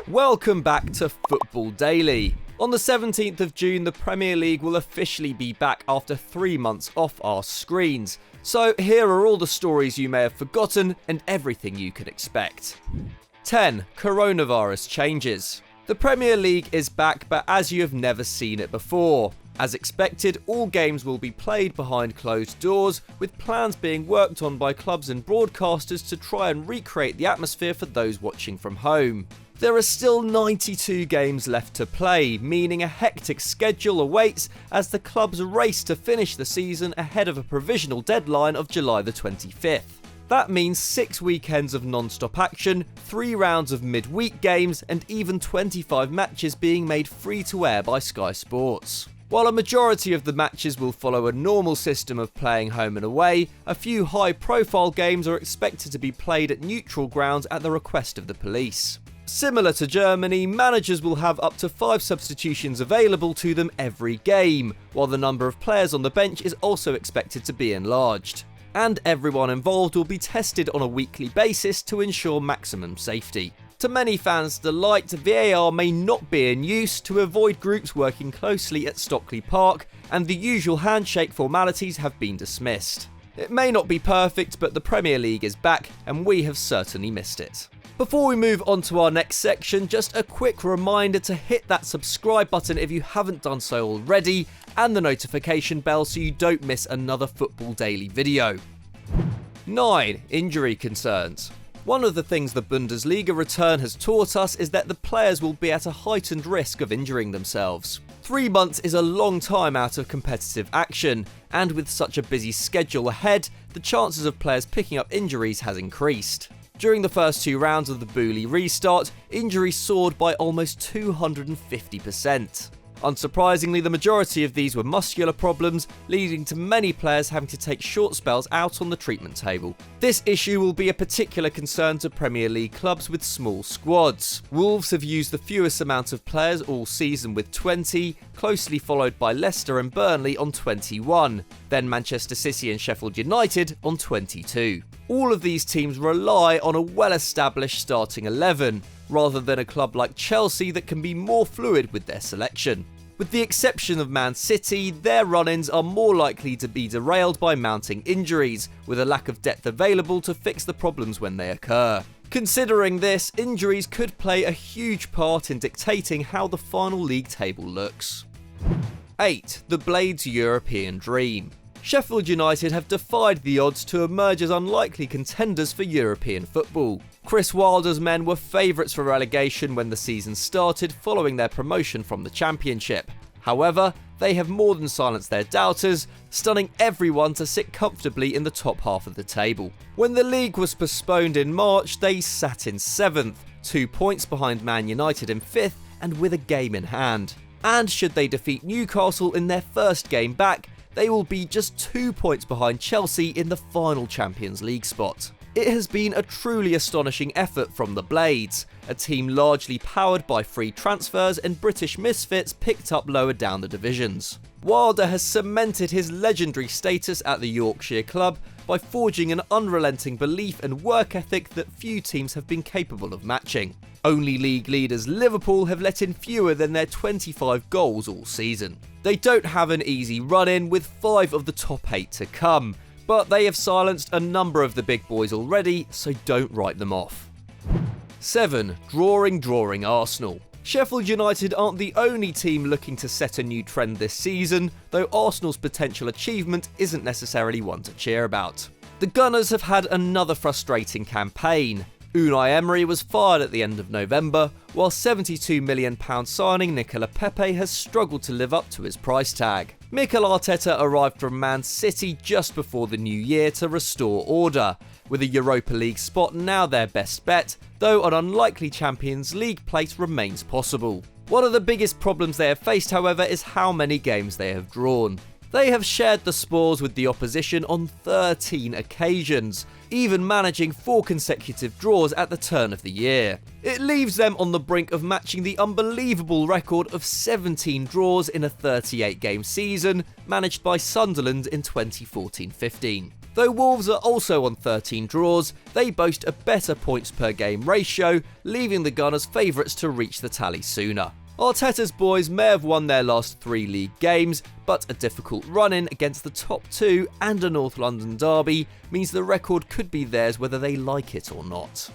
Welcome back to Football Daily. On the 17th of June, the Premier League will officially be back after 3 months off our screens. So here are all the stories you may have forgotten and everything you could expect. 10. Coronavirus changes. The Premier League is back, but as you have never seen it before. As expected, all games will be played behind closed doors, with plans being worked on by clubs and broadcasters to try and recreate the atmosphere for those watching from home. There are still 92 games left to play, meaning a hectic schedule awaits as the clubs race to finish the season ahead of a provisional deadline of July the 25th. That means 6 weekends of non-stop action, 3 rounds of midweek games, and even 25 matches being made free to air by Sky Sports. While a majority of the matches will follow a normal system of playing home and away, a few high-profile games are expected to be played at neutral grounds at the request of the police. Similar to Germany, managers will have up to 5 substitutions available to them every game, while the number of players on the bench is also expected to be enlarged. And everyone involved will be tested on a weekly basis to ensure maximum safety. To many fans' delight, VAR may not be in use to avoid groups working closely at Stockley Park, and the usual handshake formalities have been dismissed. It may not be perfect, but the Premier League is back, and we have certainly missed it. Before we move on to our next section, just a quick reminder to hit that subscribe button if you haven't done so already, and the notification bell so you don't miss another Football Daily video. 9. Injury concerns. One of the things the Bundesliga return has taught us is that the players will be at a heightened risk of injuring themselves. 3 months is a long time out of competitive action, and with such a busy schedule ahead, the chances of players picking up injuries has increased. During the first 2 rounds of the Bully restart, injuries soared by almost 250%. Unsurprisingly, the majority of these were muscular problems, leading to many players having to take short spells out on the treatment table. This issue will be a particular concern to Premier League clubs with small squads. Wolves have used the fewest amount of players all season with 20, closely followed by Leicester and Burnley on 21, then Manchester City and Sheffield United on 22. All of these teams rely on a well-established starting 11, rather than a club like Chelsea that can be more fluid with their selection. With the exception of Man City, their run-ins are more likely to be derailed by mounting injuries, with a lack of depth available to fix the problems when they occur. Considering this, injuries could play a huge part in dictating how the final league table looks. 8. The Blades' European Dream. Sheffield United have defied the odds to emerge as unlikely contenders for European football. Chris Wilder's men were favourites for relegation when the season started following their promotion from the Championship. However, they have more than silenced their doubters, stunning everyone to sit comfortably in the top half of the table. When the league was postponed in March, they sat in 7th, 2 points behind Man United in 5th and with a game in hand. And should they defeat Newcastle in their first game back, they will be just 2 points behind Chelsea in the final Champions League spot. It has been a truly astonishing effort from the Blades, a team largely powered by free transfers and British misfits picked up lower down the divisions. Wilder has cemented his legendary status at the Yorkshire club by forging an unrelenting belief and work ethic that few teams have been capable of matching. Only league leaders Liverpool have let in fewer than their 25 goals all season. They don't have an easy run-in, with 5 of the top 8 to come, but they have silenced a number of the big boys already, so don't write them off. 7. Drawing Arsenal. Sheffield United aren't the only team looking to set a new trend this season, though Arsenal's potential achievement isn't necessarily one to cheer about. The Gunners have had another frustrating campaign. Unai Emery was fired at the end of November, while £72 million signing Nicola Pepe has struggled to live up to his price tag. Mikel Arteta arrived from Man City just before the new year to restore order, with a Europa League spot now their best bet, though an unlikely Champions League place remains possible. One of the biggest problems they have faced, however, is how many games they have drawn. They have shared the spoils with the opposition on 13 occasions, even managing 4 consecutive draws at the turn of the year. It leaves them on the brink of matching the unbelievable record of 17 draws in a 38-game season managed by Sunderland in 2014-15. Though Wolves are also on 13 draws, they boast a better points per game ratio, leaving the Gunners favourites to reach the tally sooner. Arteta's boys may have won their last 3 league games, but a difficult run-in against the top 2 and a North London derby means the record could be theirs whether they like it or not.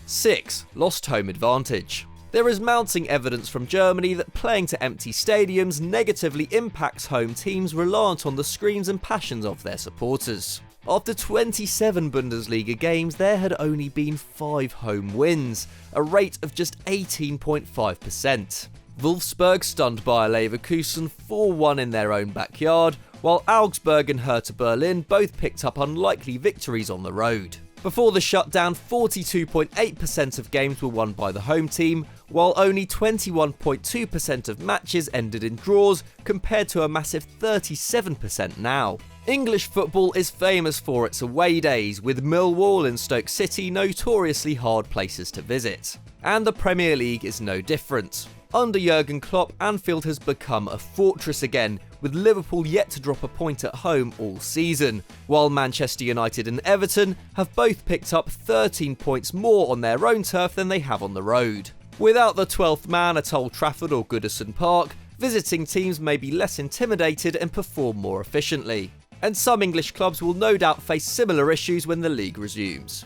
6. Lost home advantage. There is mounting evidence from Germany that playing to empty stadiums negatively impacts home teams reliant on the screams and passions of their supporters. After 27 Bundesliga games, there had only been 5 home wins, a rate of just 18.5%. Wolfsburg stunned Bayer Leverkusen 4-1 in their own backyard, while Augsburg and Hertha Berlin both picked up unlikely victories on the road. Before the shutdown, 42.8% of games were won by the home team, while only 21.2% of matches ended in draws, compared to a massive 37% now. English football is famous for its away days, with Millwall and Stoke City notoriously hard places to visit. And the Premier League is no different. Under Jurgen Klopp, Anfield has become a fortress again, with Liverpool yet to drop a point at home all season, while Manchester United and Everton have both picked up 13 points more on their own turf than they have on the road. Without the 12th man at Old Trafford or Goodison Park, visiting teams may be less intimidated and perform more efficiently. And some English clubs will no doubt face similar issues when the league resumes.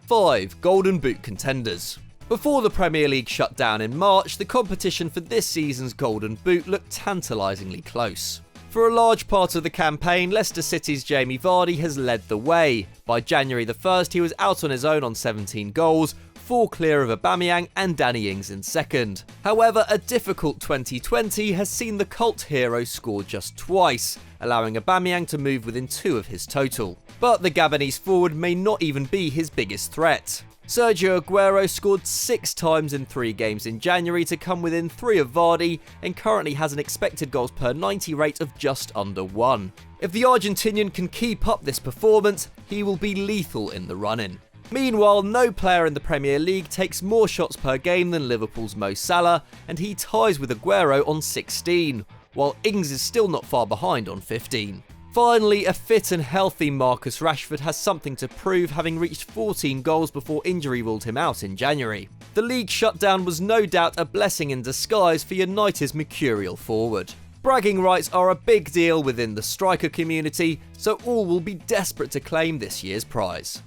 5. Golden Boot contenders. Before the Premier League shut down in March, the competition for this season's Golden Boot looked tantalisingly close. For a large part of the campaign, Leicester City's Jamie Vardy has led the way. By January the 1st, he was out on his own on 17 goals, 4 clear of Aubameyang and Danny Ings in second. However, a difficult 2020 has seen the cult hero score just twice, allowing Aubameyang to move within 2 of his total. But the Gabonese forward may not even be his biggest threat. Sergio Aguero scored 6 times in 3 games in January to come within 3 of Vardy, and currently has an expected goals per 90 rate of just under 1. If the Argentinian can keep up this performance, he will be lethal in the run-in. Meanwhile, no player in the Premier League takes more shots per game than Liverpool's Mo Salah, and he ties with Aguero on 16, while Ings is still not far behind on 15. Finally, a fit and healthy Marcus Rashford has something to prove, having reached 14 goals before injury ruled him out in January. The league shutdown was no doubt a blessing in disguise for United's mercurial forward. Bragging rights are a big deal within the striker community, so all will be desperate to claim this year's prize.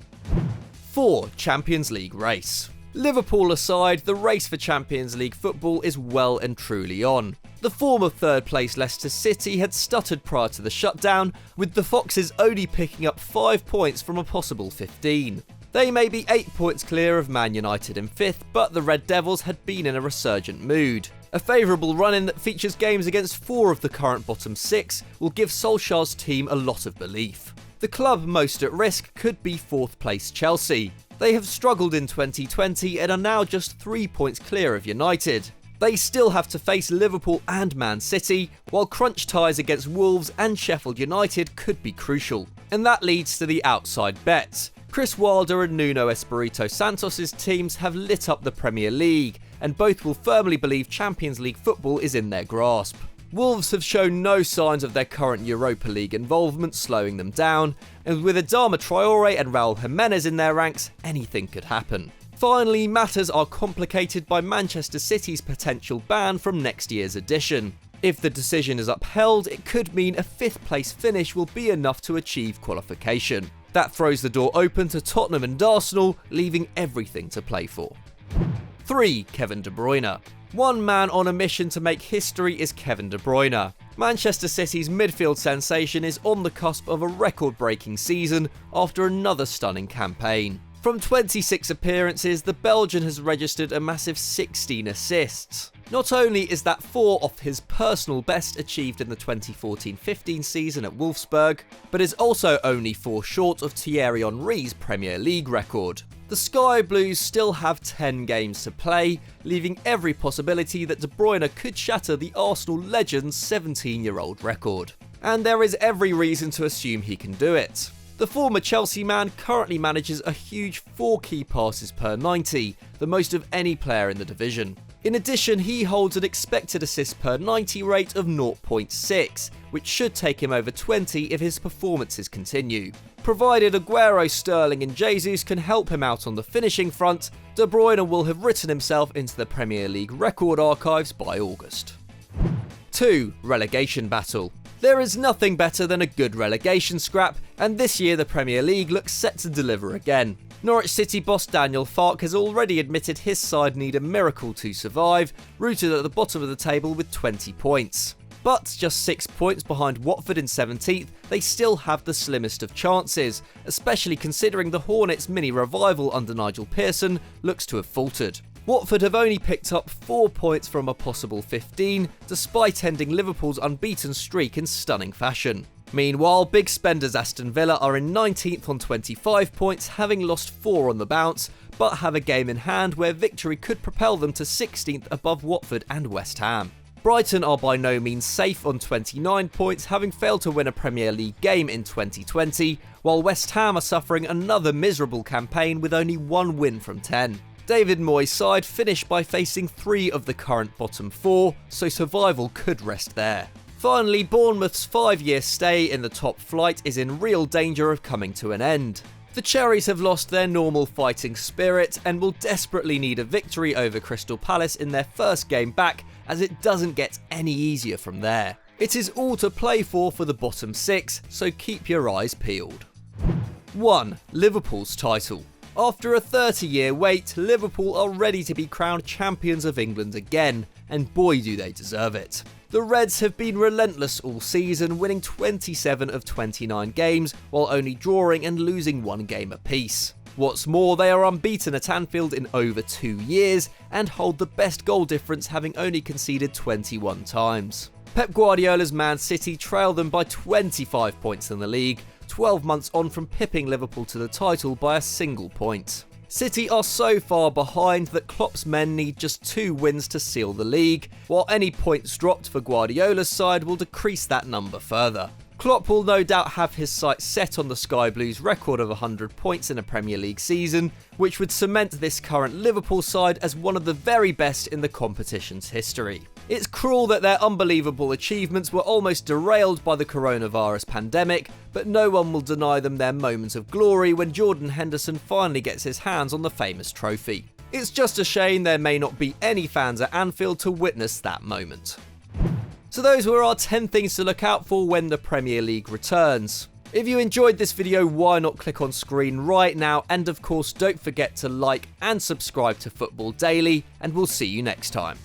4. Champions League race. Liverpool aside, the race for Champions League football is well and truly on. The former third place Leicester City had stuttered prior to the shutdown, with the Foxes only picking up 5 points from a possible 15. They may be 8 points clear of Man United in 5th, but the Red Devils had been in a resurgent mood. A favourable run-in that features games against 4 of the current bottom 6 will give Solskjaer's team a lot of belief. The club most at risk could be 4th place Chelsea. They have struggled in 2020 and are now just 3 points clear of United. They still have to face Liverpool and Man City, while crunch ties against Wolves and Sheffield United could be crucial. And that leads to the outside bets. Chris Wilder and Nuno Espirito Santos' teams have lit up the Premier League, and both will firmly believe Champions League football is in their grasp. Wolves have shown no signs of their current Europa League involvement slowing them down, and with Adama Traore and Raul Jimenez in their ranks, anything could happen. Finally, matters are complicated by Manchester City's potential ban from next year's edition. If the decision is upheld, it could mean a 5th place finish will be enough to achieve qualification. That throws the door open to Tottenham and Arsenal, leaving everything to play for. 3. Kevin De Bruyne. One man on a mission to make history is Kevin De Bruyne. Manchester City's midfield sensation is on the cusp of a record-breaking season after another stunning campaign. From 26 appearances, the Belgian has registered a massive 16 assists. Not only is that 4 off his personal best achieved in the 2014-15 season at Wolfsburg, but is also only 4 short of Thierry Henry's Premier League record. The Sky Blues still have 10 games to play, leaving every possibility that De Bruyne could shatter the Arsenal legend's 17-year-old record. And there is every reason to assume he can do it. The former Chelsea man currently manages a huge 4 key passes per 90, the most of any player in the division. In addition, he holds an expected assists per 90 rate of 0.6, which should take him over 20 if his performances continue. Provided Aguero, Sterling and Jesus can help him out on the finishing front, De Bruyne will have written himself into the Premier League record archives by August. 2. Relegation Battle. There is nothing better than a good relegation scrap, and this year the Premier League looks set to deliver again. Norwich City boss Daniel Farke has already admitted his side need a miracle to survive, rooted at the bottom of the table with 20 points. But just 6 points behind Watford in 17th, they still have the slimmest of chances, especially considering the Hornets' mini revival under Nigel Pearson looks to have faltered. Watford have only picked up 4 points from a possible 15, despite ending Liverpool's unbeaten streak in stunning fashion. Meanwhile, big spenders Aston Villa are in 19th on 25 points, having lost 4 on the bounce, but have a game in hand where victory could propel them to 16th above Watford and West Ham. Brighton are by no means safe on 29 points, having failed to win a Premier League game in 2020, while West Ham are suffering another miserable campaign with only 1 win from 10. David Moyes' side finished by facing 3 of the current bottom 4, so survival could rest there. Finally, Bournemouth's 5-year stay in the top flight is in real danger of coming to an end. The Cherries have lost their normal fighting spirit and will desperately need a victory over Crystal Palace in their first game back, as it doesn't get any easier from there. It is all to play for the bottom 6, so keep your eyes peeled. 1. Liverpool's title. After a 30-year wait, Liverpool are ready to be crowned champions of England again, and boy do they deserve it. The Reds have been relentless all season, winning 27 of 29 games, while only drawing and losing 1 game apiece. What's more, they are unbeaten at Anfield in over 2 years, and hold the best goal difference, having only conceded 21 times. Pep Guardiola's Man City trail them by 25 points in the league, 12 months on from pipping Liverpool to the title by a single point. City are so far behind that Klopp's men need just 2 wins to seal the league, while any points dropped for Guardiola's side will decrease that number further. Klopp will no doubt have his sights set on the Sky Blues' record of 100 points in a Premier League season, which would cement this current Liverpool side as one of the very best in the competition's history. It's cruel that their unbelievable achievements were almost derailed by the coronavirus pandemic, but no one will deny them their moment of glory when Jordan Henderson finally gets his hands on the famous trophy. It's just a shame there may not be any fans at Anfield to witness that moment. So those were our 10 things to look out for when the Premier League returns. If you enjoyed this video, why not click on screen right now, and of course don't forget to like and subscribe to Football Daily, and we'll see you next time.